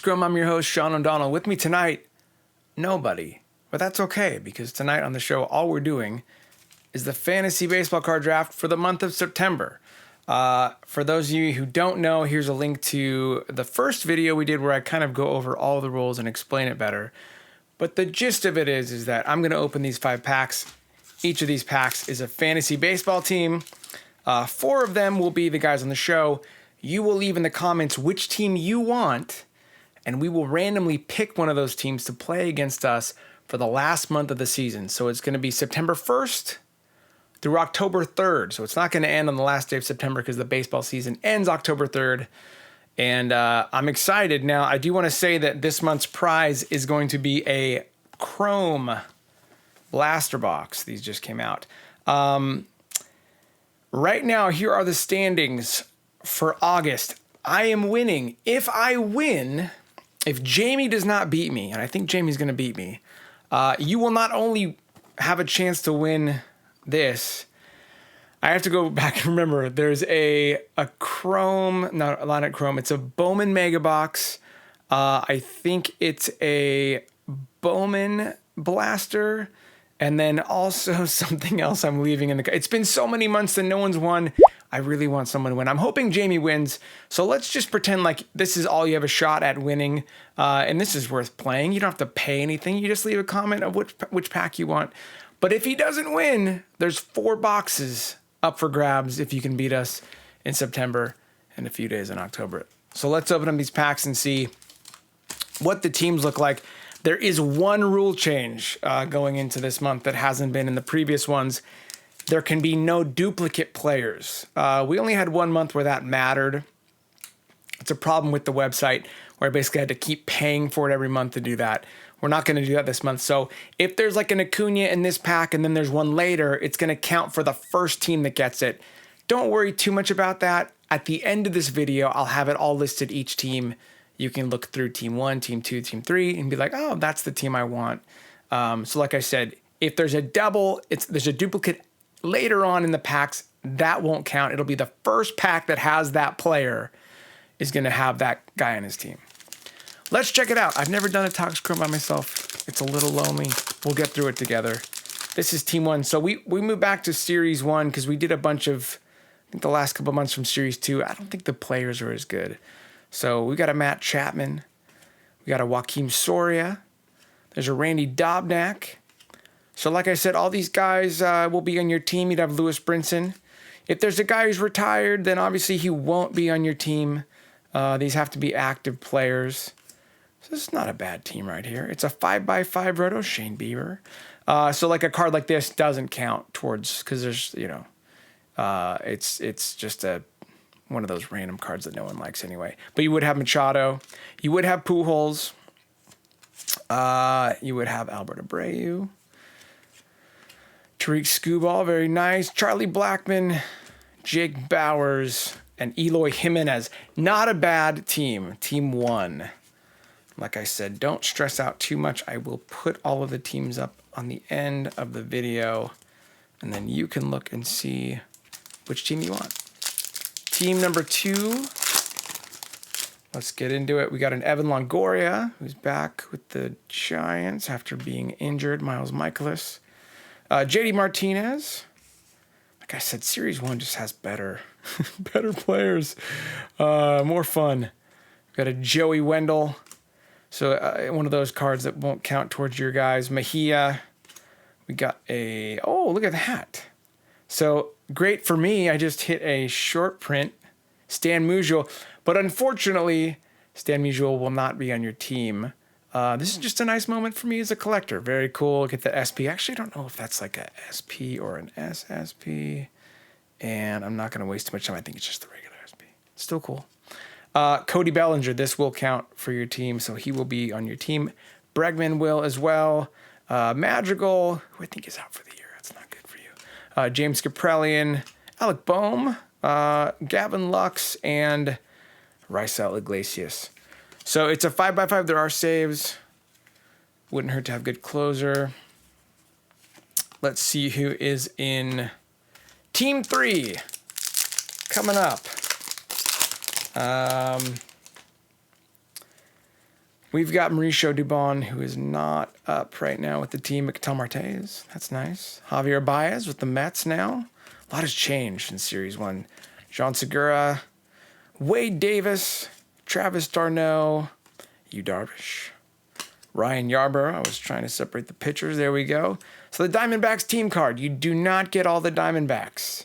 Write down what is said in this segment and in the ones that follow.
Scrum. I'm your host, Sean O'Donnell. With me tonight, nobody. But that's okay, because tonight on the show, all we're doing is the fantasy baseball card draft for the month of September. For those of you who don't know, here's a link to the first video we did where I kind of go over all the rules and explain it better. But the gist of it is that I'm going to open these 5 packs. Each of these packs is a fantasy baseball team. 4 of them will be the guys on the show. You will leave in the comments which team you want, and we will randomly pick one of those teams to play against us for the last month of the season. So it's going to be September 1st through October 3rd. So it's not going to end on the last day of September because the baseball season ends October 3rd. And I'm excited. Now, I do want to say that this month's prize is going to be a Chrome blaster box. These just came out. Right now, here are the standings for August. I am winning. If I win, if Jamie does not beat me, and I think Jamie's going to beat me, you will not only have a chance to win this. I have to go back and remember. There's a Chrome, not a Chrome. It's a Bowman Mega Box. I think it's a Bowman Blaster. And then also something else I'm leaving in the... It's been so many months that no one's won. I really want someone to win. I'm hoping Jamie wins. So let's just pretend like this is all you have a shot at winning. And this is worth playing. You don't have to pay anything. You just leave a comment of which pack you want. But if he doesn't win, there's 4 boxes up for grabs if you can beat us in September and a few days in October. So let's open up these packs and see what the teams look like. There is one rule change going into this month that hasn't been in the previous ones. There can be no duplicate players. We only had 1 month where that mattered. It's a problem with the website where I basically had to keep paying for it every month to do that. We're not going to do that this month. So if there's like an Acuna in this pack and then there's one later, it's going to count for the first team that gets it. Don't worry too much about that. At the end of this video, I'll have it all listed, each team. You can look through team 1, team 2, team 3, and be like, oh, that's the team I want. So like I said, if there's a double, there's a duplicate later on in the packs, that won't count. It'll be the first pack that has that player is going to have that guy on his team. Let's check it out. I've never done a Tox Chrome by myself. It's a little lonely. We'll get through it together. This is team 1. So we moved back to series 1 because we did a bunch of, I think the last couple months from series 2. I don't think the players are as good. So we got a Matt Chapman. We got a Joaquin Soria. There's a Randy Dobnak. So like I said, all these guys will be on your team. You'd have Lewis Brinson. If there's a guy who's retired, then obviously he won't be on your team. These have to be active players. So this is not a bad team right here. It's a 5x5 roto, Shane Bieber. So like a card like this doesn't count towards, because there's, you know, it's just one of those random cards that no one likes anyway. But you would have Machado. You would have Pujols. You would have Albert Abreu. Tariq Skubal, very nice. Charlie Blackmon, Jake Bowers, and Eloy Jimenez. Not a bad team. Team 1. Like I said, don't stress out too much. I will put all of the teams up on the end of the video, and then you can look and see which team you want. Team number 2. Let's get into it. We got an Evan Longoria, who's back with the Giants after being injured. Miles Michaelis. JD Martinez. Like I said, Series 1 just has better players. More fun. We got a Joey Wendell. So one of those cards that won't count towards your guys. Mejia. We got a... Oh, look at that. So great for me. I just hit a short print. Stan Musial. But unfortunately, Stan Musial will not be on your team. This is just a nice moment for me as a collector. Very cool. Get the SP. Actually, I don't know if that's like a SP or an SSP. And I'm not going to waste too much time. I think it's just the regular SP. Still cool. Cody Bellinger. This will count for your team, so he will be on your team. Bregman will as well. Madrigal, who I think is out for the year. That's not good for you. James Kaprelian. Alec Boehm. Gavin Lux. And Raisel Iglesias. So it's a 5x5. There are saves. Wouldn't hurt to have good closer. Let's see who is in Team 3 coming up. We've got Mauricio Dubon, who is not up right now with the team. Miguel Martez, that's nice. Javier Baez with the Mets now. A lot has changed in Series 1. John Segura, Wade Davis, Travis d'Arnaud, Yu Darvish, Ryan Yarbrough. I was trying to separate the pitchers. There we go. So the Diamondbacks team card. You do not get all the Diamondbacks.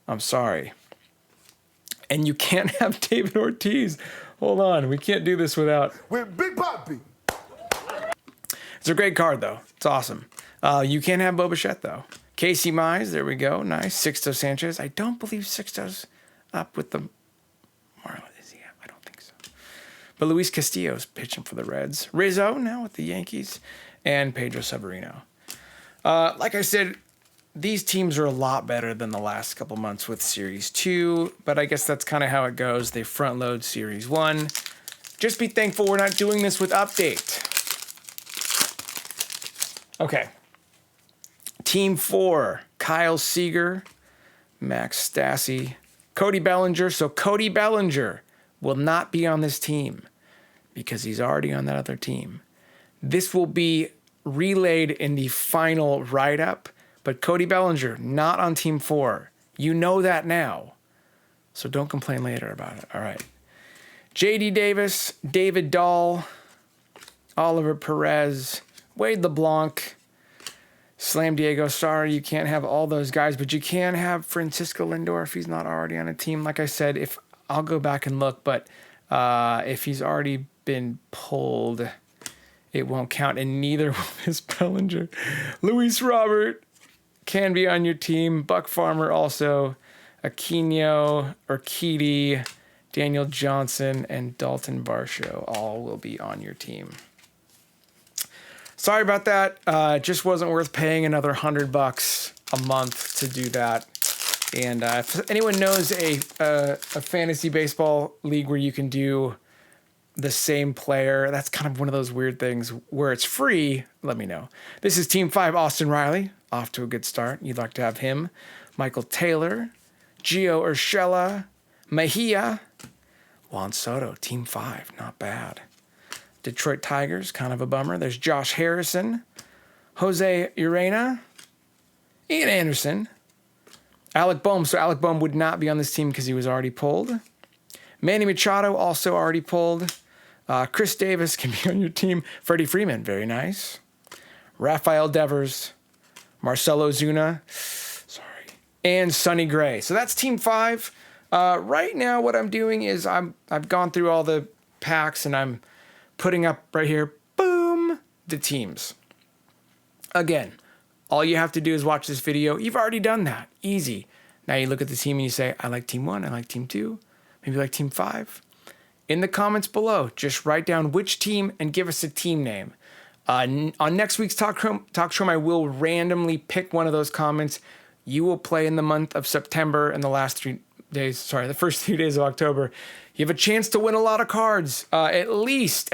I'm sorry. And you can't have David Ortiz. Hold on. We can't do this without... With Big Poppy. It's a great card, though. It's awesome. You can't have Bo Bichette, though. Casey Mize. There we go. Nice. Sixto Sanchez. I don't believe Sixto's up with the Marlins. Is he up? I don't think so. But Luis Castillo's pitching for the Reds. Rizzo now with the Yankees. And Pedro Severino. Like I said, these teams are a lot better than the last couple months with Series 2, but I guess that's kind of how it goes. They front load Series 1. Just be thankful we're not doing this with Update. Okay. Team 4, Kyle Seager, Max Stassi, Cody Bellinger. So Cody Bellinger will not be on this team because he's already on that other team. This will be relayed in the final write-up. But Cody Bellinger, not on Team 4. You know that now. So don't complain later about it. All right. J.D. Davis, David Dahl, Oliver Perez, Wade LeBlanc, Slam Diego. Sorry, you can't have all those guys, but you can have Francisco Lindor if he's not already on a team. Like I said, I'll go back and look, but if he's already been pulled, it won't count, and neither will Miss Bellinger. Luis Robert can be on your team. Buck Farmer also. Aquino, Urquidy, Daniel Johnson, and Dalton Varsho all will be on your team. Sorry about that. It just wasn't worth paying another $100 a month to do that. And if anyone knows a fantasy baseball league where you can do the same player, that's kind of one of those weird things where it's free, let me know. This is Team 5, Austin Riley. Off to a good start. You'd like to have him. Michael Taylor, Gio Urshela, Mejia, Juan Soto, Team 5, not bad. Detroit Tigers, kind of a bummer. There's Josh Harrison, Jose Urena, Ian Anderson, Alec Boehm. So Alec Boehm would not be on this team because he was already pulled. Manny Machado also already pulled. Chris Davis can be on your team. Freddie Freeman, very nice. Rafael Devers, Marcelo Zuna, and Sonny Gray. So that's Team 5. Right now, what I'm doing is I've gone through all the packs and I'm putting up right here, boom, the teams. Again, all you have to do is watch this video. You've already done that. Easy. Now you look at the team and you say, I like Team 1, I like Team 2, maybe like Team 5. In the comments below, just write down which team and give us a team name. On next week's Talk Show, I will randomly pick one of those comments. You will play in the month of September and the first 3 days of October. You have a chance to win a lot of cards. At least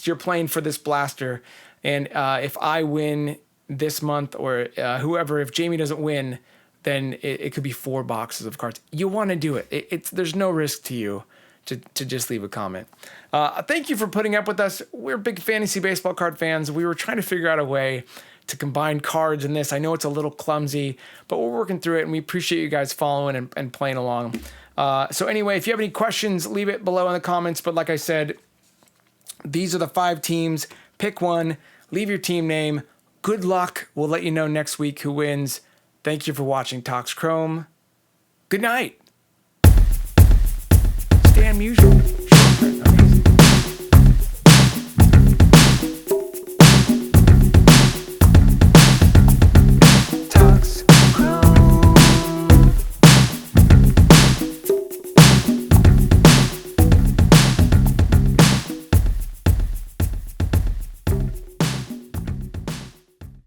you're playing for this blaster. And if I win this month or whoever, if Jamie doesn't win, then it could be 4 boxes of cards. You want to do it. There's no risk to you to just leave a comment. Thank you for putting up with us. We're big fantasy baseball card fans. We were trying to figure out a way to combine cards in this. I know it's a little clumsy, but we're working through it, and we appreciate you guys following and playing along. So anyway, if you have any questions, leave it below in the comments. But like I said, these are the 5 teams. Pick one. Leave your team name. Good luck. We'll let you know next week who wins. Thank you for watching Talks Chrome. Good night. Stan Musial.